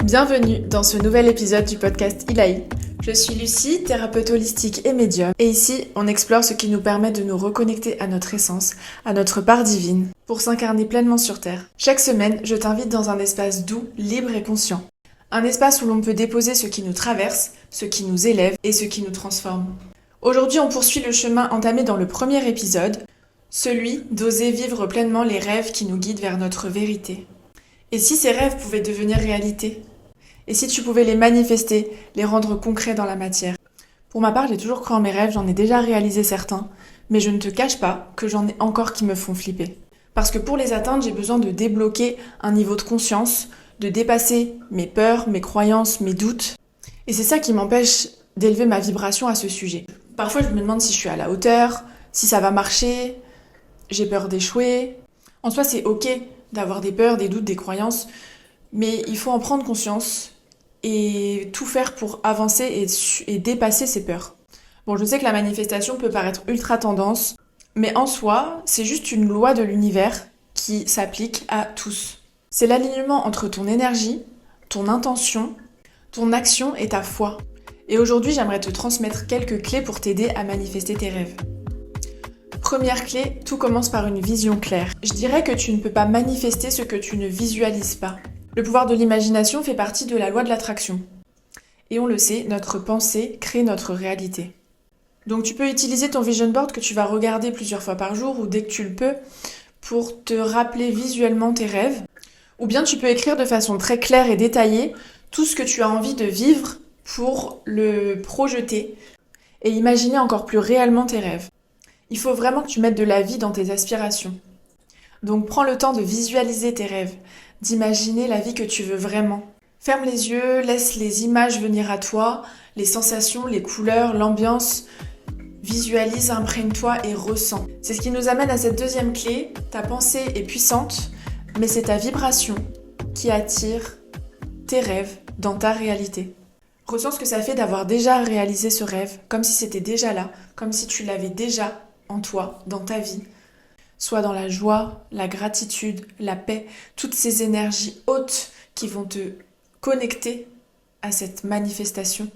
Bienvenue dans ce nouvel épisode du podcast Ilaï. Je suis Lucie, thérapeute holistique et médium, et ici on explore ce qui nous permet de nous reconnecter à notre essence, à notre part divine, pour s'incarner pleinement sur Terre. Chaque semaine, je t'invite dans un espace doux, libre et conscient. Un espace où l'on peut déposer ce qui nous traverse, ce qui nous élève et ce qui nous transforme. Aujourd'hui, on poursuit le chemin entamé dans le premier épisode, celui d'oser vivre pleinement les rêves qui nous guident vers notre vérité. Et si ces rêves pouvaient devenir réalité ? Et si tu pouvais les manifester, les rendre concrets dans la matière ? Pour ma part, j'ai toujours cru en mes rêves, j'en ai déjà réalisé certains, mais je ne te cache pas que j'en ai encore qui me font flipper. Parce que pour les atteindre, j'ai besoin de débloquer un niveau de conscience, de dépasser mes peurs, mes croyances, mes doutes. Et c'est ça qui m'empêche d'élever ma vibration à ce sujet. Parfois, je me demande si je suis à la hauteur, si ça va marcher, j'ai peur d'échouer. En soi, c'est ok d'avoir des peurs, des doutes, des croyances, mais il faut en prendre conscience et tout faire pour avancer et dépasser ces peurs. Bon, je sais que la manifestation peut paraître ultra tendance, mais en soi, c'est juste une loi de l'univers qui s'applique à tous. C'est l'alignement entre ton énergie, ton intention, ton action et ta foi. Et aujourd'hui, j'aimerais te transmettre quelques clés pour t'aider à manifester tes rêves. Première clé, tout commence par une vision claire. Je dirais que tu ne peux pas manifester ce que tu ne visualises pas. Le pouvoir de l'imagination fait partie de la loi de l'attraction. Et on le sait, notre pensée crée notre réalité. Donc tu peux utiliser ton vision board que tu vas regarder plusieurs fois par jour ou dès que tu le peux pour te rappeler visuellement tes rêves. Ou bien tu peux écrire de façon très claire et détaillée tout ce que tu as envie de vivre pour le projeter et imaginer encore plus réellement tes rêves. Il faut vraiment que tu mettes de la vie dans tes aspirations. Donc prends le temps de visualiser tes rêves, d'imaginer la vie que tu veux vraiment. Ferme les yeux, laisse les images venir à toi, les sensations, les couleurs, l'ambiance. Visualise, imprègne-toi et ressens. C'est ce qui nous amène à cette deuxième clé. Ta pensée est puissante, mais c'est ta vibration qui attire tes rêves dans ta réalité. Ressens ce que ça fait d'avoir déjà réalisé ce rêve, comme si c'était déjà là, comme si tu l'avais déjà en toi, dans ta vie. Soit dans la joie, la gratitude, la paix, toutes ces énergies hautes qui vont te connecter à cette manifestation.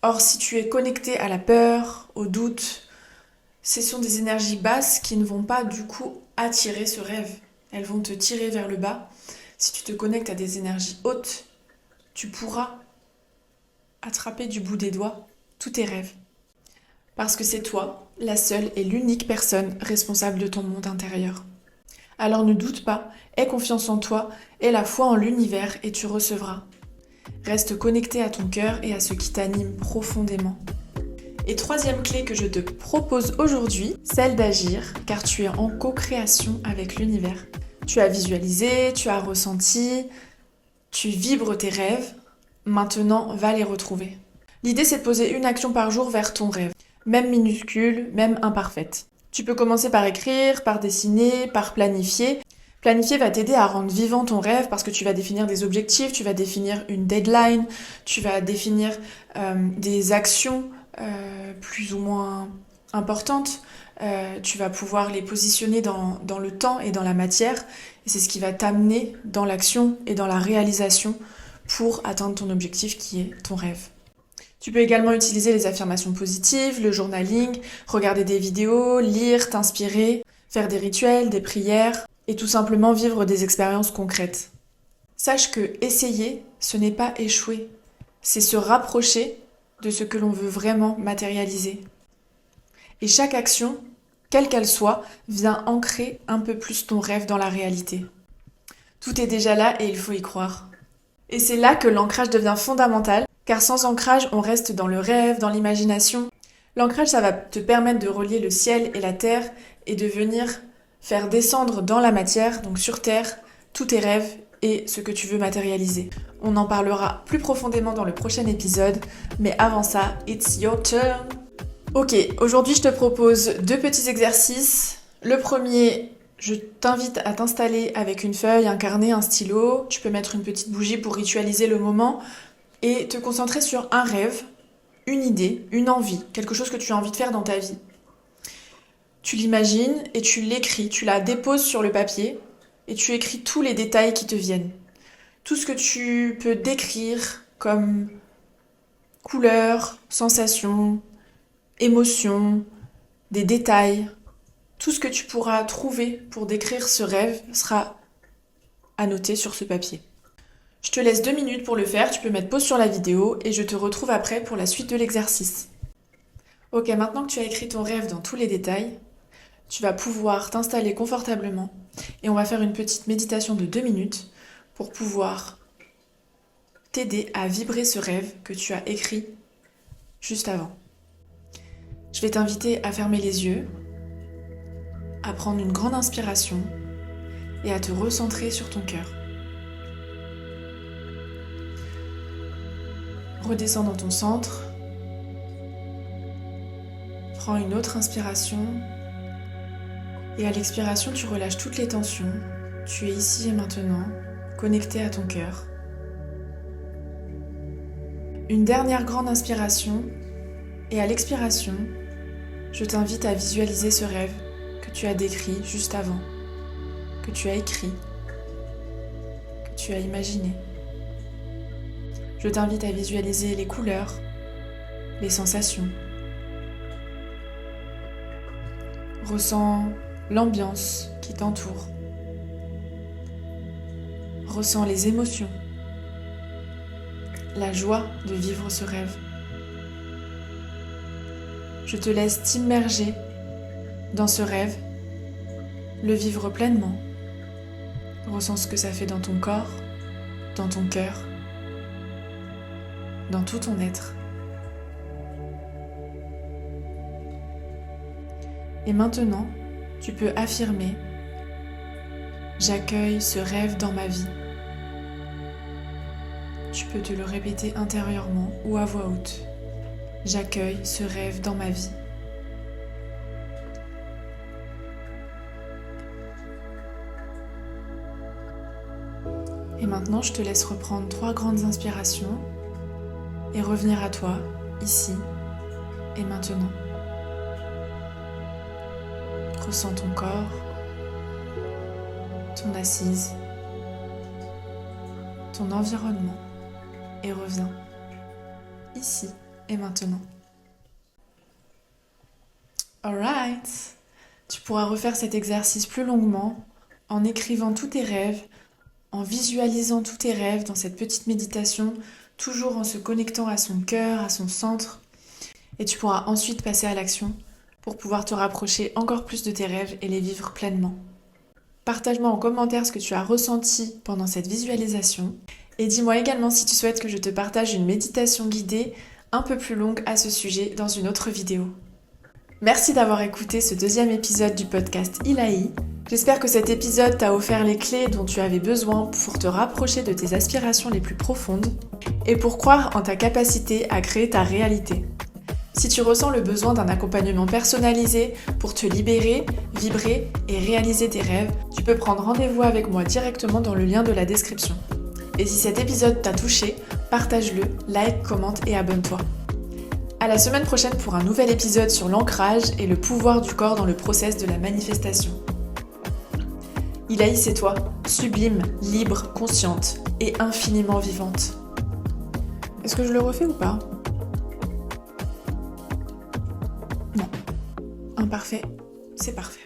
Or, si tu es connecté à la peur, au doute, ce sont des énergies basses qui ne vont pas du coup attirer ce rêve. Elles vont te tirer vers le bas. Si tu te connectes à des énergies hautes, tu pourras attraper du bout des doigts tous tes rêves. Parce que c'est toi, la seule et l'unique personne responsable de ton monde intérieur. Alors ne doute pas, aie confiance en toi, aie la foi en l'univers et tu recevras. Reste connecté à ton cœur et à ce qui t'anime profondément. Et troisième clé que je te propose aujourd'hui, celle d'agir, car tu es en co-création avec l'univers. Tu as visualisé, tu as ressenti, tu vibres tes rêves, maintenant va les retrouver. L'idée c'est de poser une action par jour vers ton rêve. Même minuscule, même imparfaite. Tu peux commencer par écrire, par dessiner, par planifier. Planifier va t'aider à rendre vivant ton rêve parce que tu vas définir des objectifs, tu vas définir une deadline, tu vas définir des actions plus ou moins importantes. Tu vas pouvoir les positionner dans le temps et dans la matière. Et c'est ce qui va t'amener dans l'action et dans la réalisation pour atteindre ton objectif qui est ton rêve. Tu peux également utiliser les affirmations positives, le journaling, regarder des vidéos, lire, t'inspirer, faire des rituels, des prières et tout simplement vivre des expériences concrètes. Sache que essayer, ce n'est pas échouer, c'est se rapprocher de ce que l'on veut vraiment matérialiser. Et chaque action, quelle qu'elle soit, vient ancrer un peu plus ton rêve dans la réalité. Tout est déjà là et il faut y croire. Et c'est là que l'ancrage devient fondamental. Car sans ancrage, on reste dans le rêve, dans l'imagination. L'ancrage, ça va te permettre de relier le ciel et la terre et de venir faire descendre dans la matière, donc sur terre, tous tes rêves et ce que tu veux matérialiser. On en parlera plus profondément dans le prochain épisode, mais avant ça, it's your turn. Ok, aujourd'hui je te propose 2 petits exercices. Le premier, je t'invite à t'installer avec une feuille, un carnet, un stylo. Tu peux mettre une petite bougie pour ritualiser le moment. Et te concentrer sur un rêve, une idée, une envie, quelque chose que tu as envie de faire dans ta vie. Tu l'imagines et tu l'écris, tu la déposes sur le papier et tu écris tous les détails qui te viennent. tout ce que tu peux décrire comme couleurs, sensations, émotions, des détails, tout ce que tu pourras trouver pour décrire ce rêve sera à noter sur ce papier. Je te laisse 2 minutes pour le faire, tu peux mettre pause sur la vidéo et je te retrouve après pour la suite de l'exercice. Ok, maintenant que tu as écrit ton rêve dans tous les détails, tu vas pouvoir t'installer confortablement et on va faire une petite méditation de 2 minutes pour pouvoir t'aider à vibrer ce rêve que tu as écrit juste avant. Je vais t'inviter à fermer les yeux, à prendre une grande inspiration et à te recentrer sur ton cœur. Redescends dans ton centre, prends une autre inspiration et à l'expiration tu relâches toutes les tensions. Tu es ici et maintenant, connecté à ton cœur. Une dernière grande inspiration et à l'expiration, je t'invite à visualiser ce rêve que tu as décrit juste avant, que tu as écrit, que tu as imaginé. Je t'invite à visualiser les couleurs, les sensations. Ressens l'ambiance qui t'entoure. Ressens les émotions, la joie de vivre ce rêve. Je te laisse t'immerger dans ce rêve, le vivre pleinement. Ressens ce que ça fait dans ton corps, dans ton cœur, dans tout ton être. Et maintenant, tu peux affirmer « J'accueille ce rêve dans ma vie ». Tu peux te le répéter intérieurement ou à voix haute. « J'accueille ce rêve dans ma vie ». Et maintenant, je te laisse reprendre 3 grandes inspirations et revenir à toi, ici et maintenant. Ressens ton corps, ton assise, ton environnement et reviens ici et maintenant. Alright! Tu pourras refaire cet exercice plus longuement en écrivant tous tes rêves, en visualisant tous tes rêves dans cette petite méditation, toujours en se connectant à son cœur, à son centre. Et tu pourras ensuite passer à l'action pour pouvoir te rapprocher encore plus de tes rêves et les vivre pleinement. Partage-moi en commentaire ce que tu as ressenti pendant cette visualisation. Et dis-moi également si tu souhaites que je te partage une méditation guidée un peu plus longue à ce sujet dans une autre vidéo. Merci d'avoir écouté ce 2e épisode du podcast Ilahi. J'espère que cet épisode t'a offert les clés dont tu avais besoin pour te rapprocher de tes aspirations les plus profondes et pour croire en ta capacité à créer ta réalité. Si tu ressens le besoin d'un accompagnement personnalisé pour te libérer, vibrer et réaliser tes rêves, tu peux prendre rendez-vous avec moi directement dans le lien de la description. Et si cet épisode t'a touché, partage-le, like, commente et abonne-toi. À la semaine prochaine pour un nouvel épisode sur l'ancrage et le pouvoir du corps dans le process de la manifestation. Ilahi, c'est toi, sublime, libre, consciente et infiniment vivante. Est-ce que je le refais ou pas ? Non. Imparfait, c'est parfait.